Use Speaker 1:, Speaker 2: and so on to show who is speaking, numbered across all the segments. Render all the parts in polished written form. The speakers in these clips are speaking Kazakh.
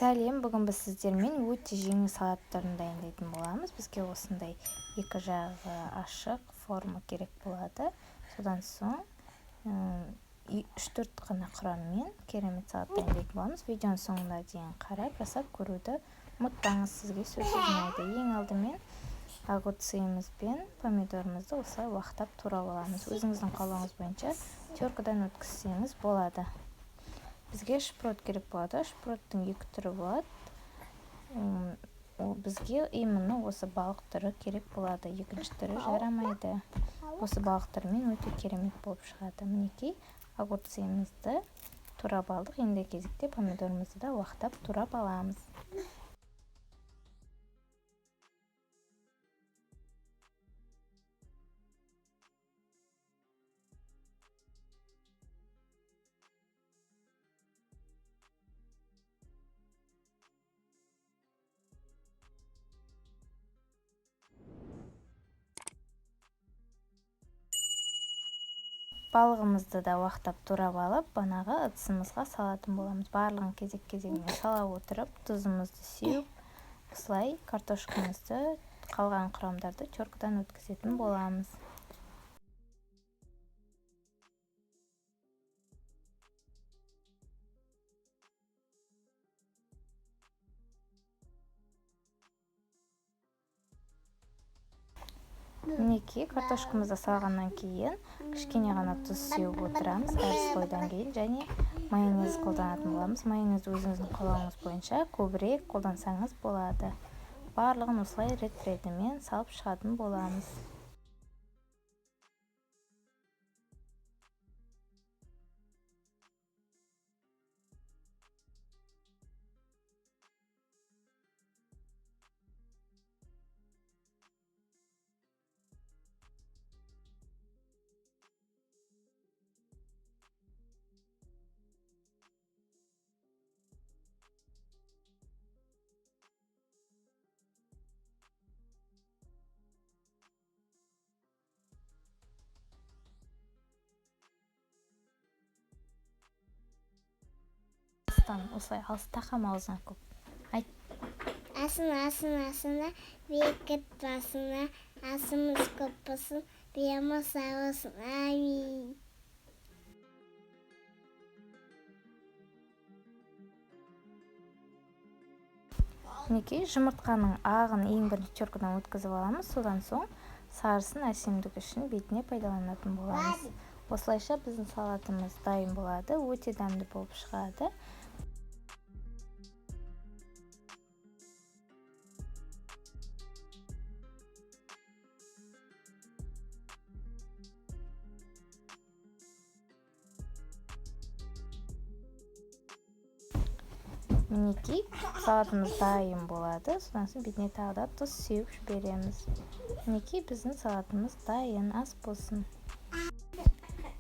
Speaker 1: Сәлем, бүгін біз сіздермен өте жеңіл салат түрін дайындайтын боламыз. Бізге осындай екі жағы ашық форма керек болады. Содан соң 3-4 қана құраммен керемет салат дайындайтын боламыз. Видеоның соңына дейін қарап, жасап көруді ұмытпаңыз, сізге сөз ұнайды. Ең алдымен огурцымыз бен помидорымызды осылай уақтап турап аламыз. Өзіңіздің қалауыңыз бойынша теркадан өткізсеңіз болады. Бізге шпрот керек болады. Шпроттың екі түрі болады. Бізге именно осы балық түрі керек болады. Екінші түрі жарамайды. Осы балық түрімен өте керемет болып шығады. Мінекей огурцымызды турап алдық. Енді кезекте помидорымызды да уақтап турап аламыз. Балығымызды да уақтап турап алып, банағы ыдысымызға салатын боламыз. Барлығын кезек-кезегімен сала отырып, тұзымызды сеуіп, осылай картошкамызды, қалған құрамдарды теркадан өткізетін боламыз. Мінекей картошкамызды салғаннан кейін кішкене ғана тұз сеуіп отырамыз. Әр слойдан кейін және майонез қолданатын боламыз. Майонез өзіңіздің қалауыңыз бойынша көбірек қолдансаңыз болады. Барлығын осылай рет-ретімен салып шығатын боламыз. Осылай алыстақам аузына көп. Айт.
Speaker 2: Асына, бекіт басына, асымыз көп болсын, биямыз сау болсын, амин.
Speaker 1: Мінекей жұмыртқаның ағын ең бірінші теркадан өткізіп аламыз. Содан соң сарысын әсемдік үшін бетіне пайдаланатын боламыз. Осылайша біздің салатымыз дайын болады, өте дәмді болып шығады. Мінекей салатымыз дайын болады. Содан соң бетіне тағы да тұз сеуіп жібереміз. Мінекей біздің салатымыз дайын, ас болсын.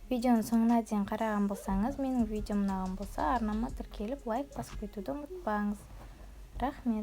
Speaker 1: Видеоның соңына дейін қараған болсаңыз, менің видеом ұнаған болса, арнама тіркеліп лайк басып кетуді ұмытпаңыз. Рахмет.